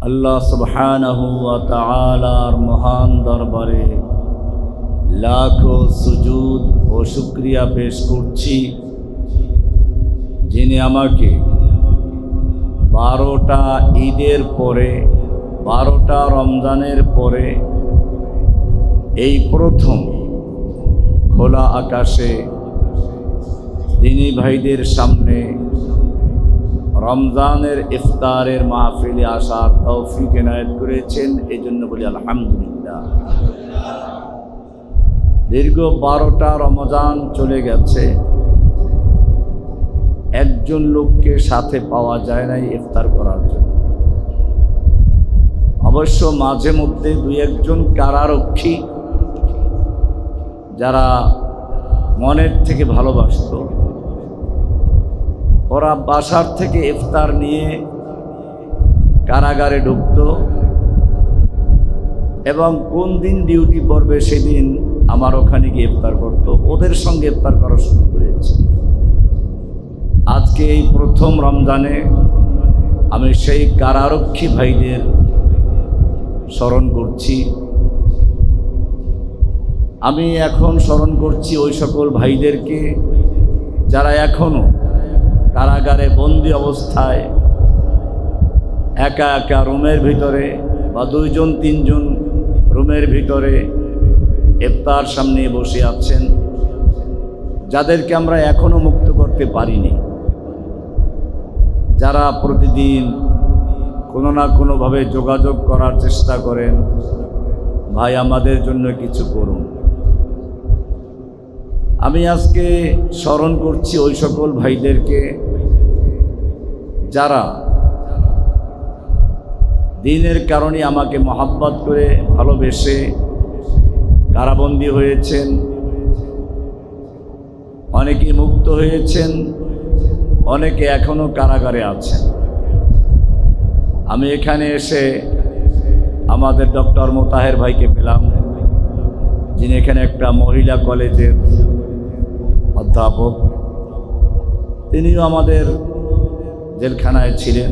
আল্লাহ সুবহানাহু ওয়া তাআলার মহান দরবারে লাখো সুজুদ ও শুকরিয়া পেশ করছি, যিনি আমাকে 12টা ঈদের পরে 12টা রমজানের পরে এই প্রথম খোলা আকাশে দিনী ভাইদের সামনে রমজানের ইফতারের মাহফিলে আসার তৌফিক এনায়েত করেছেন। এই জন্য বলি আলহামদুলিল্লাহ। দীর্ঘ 12টা রমজান চলে গেছে, একজন লোককে সাথে পাওয়া যায় নাই ইফতার করার জন্য। অবশ্য মাঝে মধ্যে দুই একজন কারারক্ষী যারা মনের থেকে ভালোবাসত, ওরা বাসার থেকে ইফতার নিয়ে কারাগারে ঢুকত এবং কোন দিন ডিউটি পড়বে সেদিন আমার ওখানে গিয়ে ইফতার করত। ওদের সঙ্গে ইফতার করা শুরু করেছে। আজকে এই প্রথম রমজানে আমি সেই কারারক্ষী ভাইদের স্মরণ করছি। আমি এখন স্মরণ করছি ওই সকল ভাইদেরকে যারা এখনো কারাগারে বন্দি অবস্থায় একা একা রুমের ভিতরে বা 2-3 রুমের ভিতরে ইফতার সামনে বসে আছেন, যাদেরকে আমরা এখনো মুক্ত করতে পারিনি, যারা প্রতিদিন কোনো না কোনোভাবে যোগাযোগ করার চেষ্টা করেন, ভাই আমাদের জন্য কিছু করুন। আমি আজকে স্মরণ করছি ওই সকল ভাইদেরকে যারা দিনের কারণে আমাকে মহাব্বত করে ভালোবেসে কারাবন্দী হয়েছেন, অনেকে মুক্ত হয়েছেন, অনেকে এখনো কারাগারে আছেন। আমি এখানে এসে আমাদের ডক্টর মোতাহের ভাইকে পেলাম, যিনি এখানে একটা মহিলা কলেজের অধ্যাপক। তিনিও আমাদের জেলখানায় ছিলেন।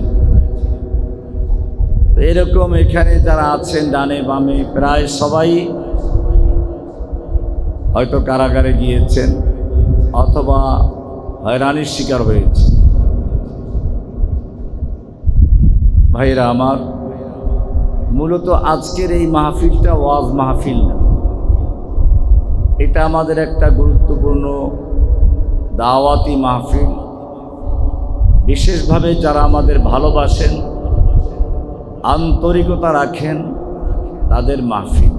এরকম এখানে যারা আছেন ডানে বামে প্রায় সবাই হয়তো কারাগারে গিয়েছেন অথবা হয়রানির শিকার হয়েছে। ভাইরা আমার, মূলত আজকের এই মাহফিলটা ওয়াজ মাহফিল না, এটা আমাদের একটা গুরুত্বপূর্ণ দাওয়াতি মাহফিল। বিশেষভাবে যারা আমাদের ভালোবাসেন, আন্তরিকতা রাখেন, তাদের মাহফিল।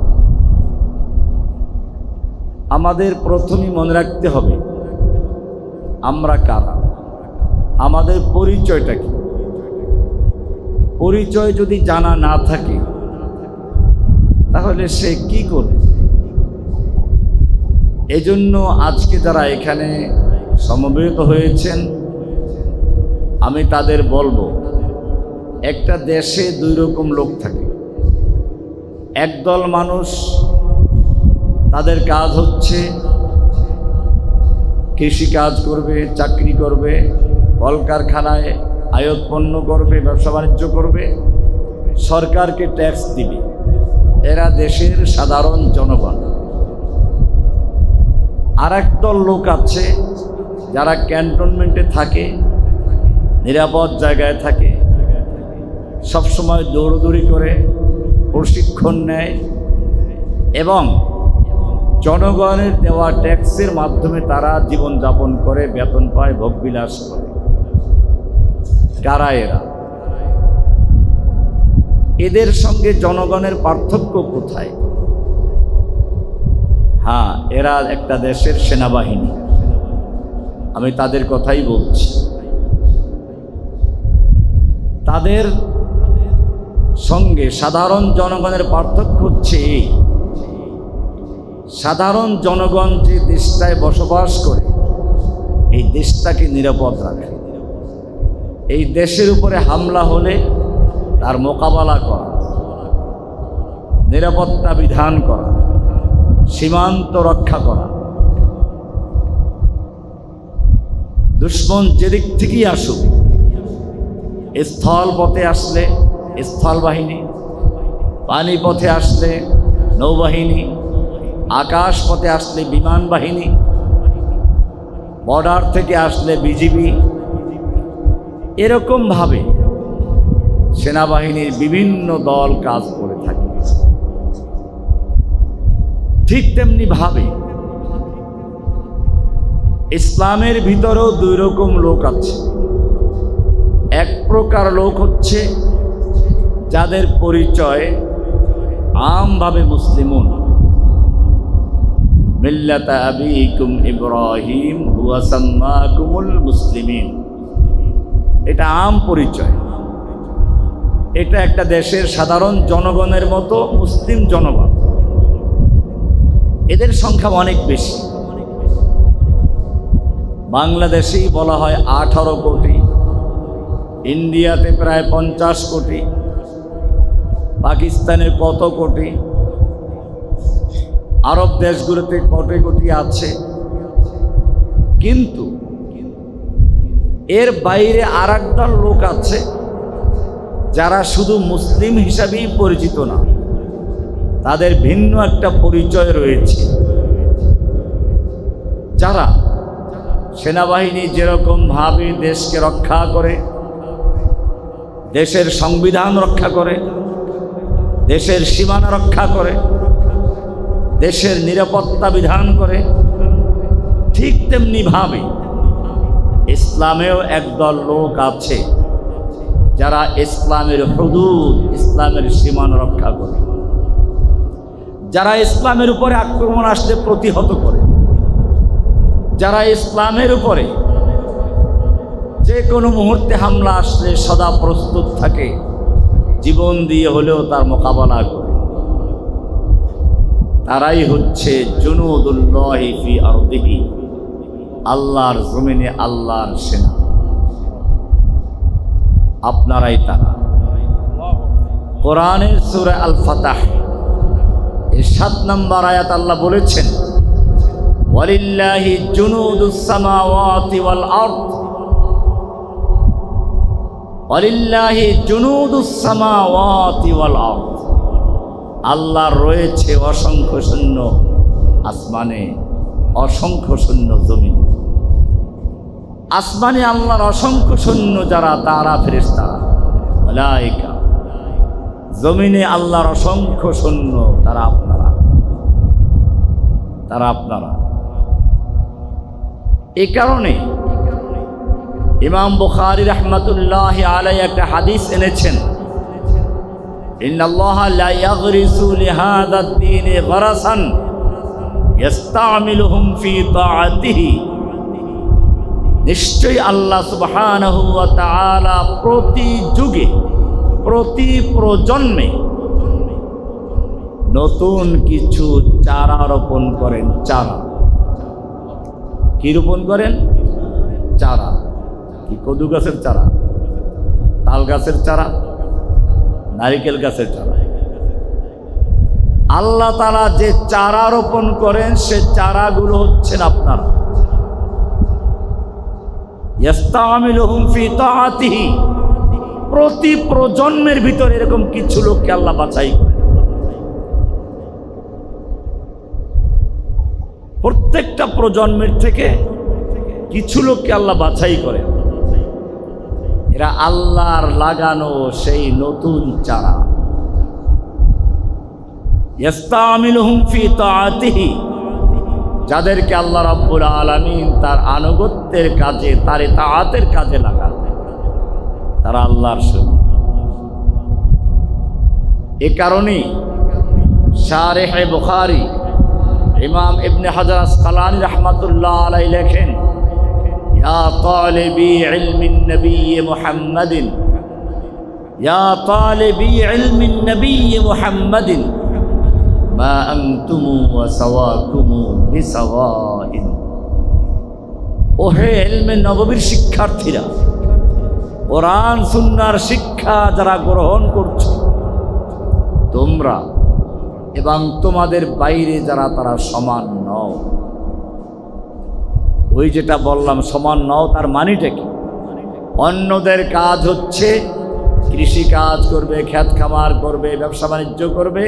আমাদের প্রথমেই মনে রাখতে হবে আমরা কারা, আমাদের পরিচয়টা কি। পরিচয় যদি জানা না থাকে তাহলে সে কি করবে? এজন্য আজকে যারা এখানে সমবেত হয়েছেন, আমি তাদের বলবো, একটা দেশে 2 রকম লোক থাকে। একদল মানুষ, তাদের কাজ হচ্ছে কৃষিকাজ করবে, চাকরি করবে, কলকারখানায় আয়তপণ্য করবে, ব্যবসা বাণিজ্য করবে, সরকারকে ট্যাক্স দিবে। এরা দেশের সাধারণ জনগণ। আর একদল লোক আছে যারা ক্যান্টনমেন্টে থাকে, নিরাপদ জায়গায় থাকে, সবসময় দৌড়দৌড়ি করে, প্রশিক্ষণ নেয় এবং জনগণের দেওয়া ট্যাক্সের মাধ্যমে তারা জীবনযাপন করে, বেতন পায়, ভোগবিলাস করে। কারা এরা? এদের সঙ্গে জনগণের পার্থক্য কোথায়? হ্যাঁ, এরা একটা দেশের সেনাবাহিনী। আমি তাদের কথাই বলছি। তাদের সঙ্গে সাধারণ জনগণের পার্থক্য হচ্ছে এই, সাধারণ জনগণ যে দেশটায় বসবাস করে এই দেশটাকে নিরাপদ রাখে। এই দেশের উপরে হামলা হলে তার মোকাবেলা করা, নিরাপত্তা বিধান করা, সীমান্ত রক্ষা করা। দুশ্মন যেদিক থেকেই আসুক, স্থল পথে আসলে স্থল বাহিনী, পানিপথে আসলে নৌবাহিনী, আকাশ পথে আসলে বিমান বাহিনী, বর্ডার থেকে আসলে বিজিবি। এরকমভাবে সেনাবাহিনীর বিভিন্ন দল কাজ করে থাকে। ঠিক তেমনি ভাবে ইসলামের ভিতরেও দুই রকম লোক আছে। এক প্রকার লোক হচ্ছে যাদের পরিচয় আমভাবে মুসলিমুন, মিল্লাতা আবিকুম ইব্রাহিম হুয়া সাম্মাকুমুল মুসলিমিন, এটা আম পরিচয়। এটা একটা দেশের সাধারণ জনগণের মতো মুসলিম জনগণ। এদের সংখ্যা অনেক বেশি। বাংলাদেশেই বলা হয় 18 কোটি, ইন্ডিয়াতে প্রায় 50 কোটি, পাকিস্তানের কত কোটি, আরব দেশগুলোতে কোটি কোটি আছে। কিন্তু এর বাইরে আরেকদল লোক আছে যারা শুধু মুসলিম হিসাবেই পরিচিত না, তাদের ভিন্ন একটা পরিচয় রয়েছে। যারা সেনাবাহিনী যেরকম ভাবে দেশকে রক্ষা করে, দেশের সংবিধান রক্ষা করে, দেশের সীমানা রক্ষা করে, দেশের নিরাপত্তা বিধান করে, ঠিক তেমনি ভাবে ইসলামেও একদল লোক আছে যারা ইসলামের হুদুদ, ইসলামের সীমানা রক্ষা করে, যারা ইসলামের উপরে আক্রমণ আসলে প্রতিহত করে, যারা ইসলামের উপরে যে কোনো মুহূর্তে হামলা আসলে সদা প্রস্তুত থাকে, জীবন দিয়ে হলেও তার মোকাবেলা করে। তারাই হচ্ছে জুনুদুল্লাহি ফি আরদিহি, আল্লাহর জমিনে আল্লাহর সেনা। আপনারাই তারা। কোরআনের সূরা আল ফাতাহ এর 7 নম্বর আয়াত আল্লাহ বলেছেন, ওয়ালিল্লাহি জুনুদুস সামাওয়াতি ওয়াল আরদ, ওয়ালিল্লাহি জুনুদুস সামাওয়াতি ওয়াল আরদ, আল্লাহর রয়েছে অসংখ্য সৈন্য আসমানে, অসংখ্য সৈন্য জমিনে। আসমানে আল্লাহর অসংখ্য সৈন্য যারা, তারা ফেরেশতারা, মালায়েকা। জমিনে আল্লাহর অসংখ্য সৈন্য, তারা আপনারা, তারা আপনারা। এই কারণে ইমাম বুখারী রাহমাতুল্লাহি আলাইহি একটা হাদিস এনেছেন, ইন্নাল্লাহা লা ইয়াগরিসু লিহাযা আদ-দীনি গরাসান ইস্তামিলুহুম ফি তাআতিহি, নিশ্চয়ই আল্লাহ সুবহানাহু ওয়া তাআলা প্রতি যুগে, প্রতি প্রজন্মে নতুন কিছু চারা রোপণ করেন। চারা কি রোপণ করেন? চারা। কি? কদু গাছের চারা, তাল গাছের চারা, নারিকেল গাছের চারা। আল্লাহ তাআলা যে চারা রোপণ করেন সে চারাগুলো হচ্ছেন আপনারা। ইস্তামিলুহুম ফি তাআতিহি, প্রতি প্রজন্মের ভিতরে এরকম কিছু লোককে আল্লাহ বাছাই করেন। প্রত্যেকটা প্রজন্মের থেকে কিছু লোককে আল্লাহ বাছাই করেন। এরা আল্লাহর লাগানো সেই নতুন চারা। ইস্তামিলুহুম ফি তাআতিহি, যাদেরকে আল্লাহ রাব্বুল আলামিন তার আনুগত্যের কাজে, তার ইতাআতের কাজে লাগান, তারা আল্লাহর সৈনিক। এ কারণেই শারিহ বুখারী ইমাম ইবনে হাজার আসকালানী রাহমাতুল্লাহ আলাইহি লেখেন, ইয়া তালিবি ইলমিন নবী মুহাম্মাদিন, ইয়া তালিবি ইলমিন নবী মুহাম্মাদিন মা আনতুম ওয়া সাওয়াকুম বিসাওয়াইন। ওহে ইলমে নববীর শিক্ষার্থীরা, কোরআন সুন্নাহর শিক্ষা যারা গ্রহণ করছো, তোমরা এবং তোমাদের বাইরে যারা, তারা সমান নও। ওই যেটা বললাম সমান নও, তার মানেটা কি? অন্যদের কাজ হচ্ছে কৃষি কাজ করবে, ক্ষেত খামার করবে, ব্যবসা বাণিজ্য করবে,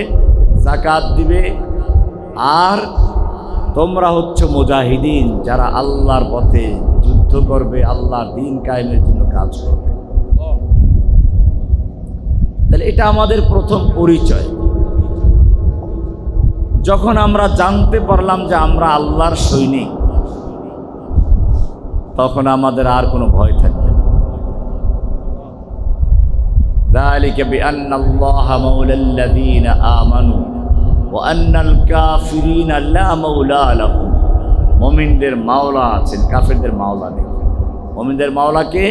যাকাত দিবে। আর তোমরা হচ্ছে মুজাহিদিন, যারা আল্লাহর পথে যুদ্ধ করবে, আল্লাহর দ্বীন কায়েমের জন্য কাজ করবে। তাহলে এটা আমাদের প্রথম পরিচয়। যখন আমরা জানতে পারলাম যে আমরা আল্লাহর সৈনিক, তখন আমাদের আর কোনো ভয় থাকবে না। যালিকা বিআন্নাল্লাহা মাওলাল্লাযীনা আমানু ওয়া আন্নাল কাফিরিনা লা মাওলা লাহুম। মুমিনদের মাওলা আছেন, কাফেরদের মাওলা নেই। মুমিনদের মাওলা কে?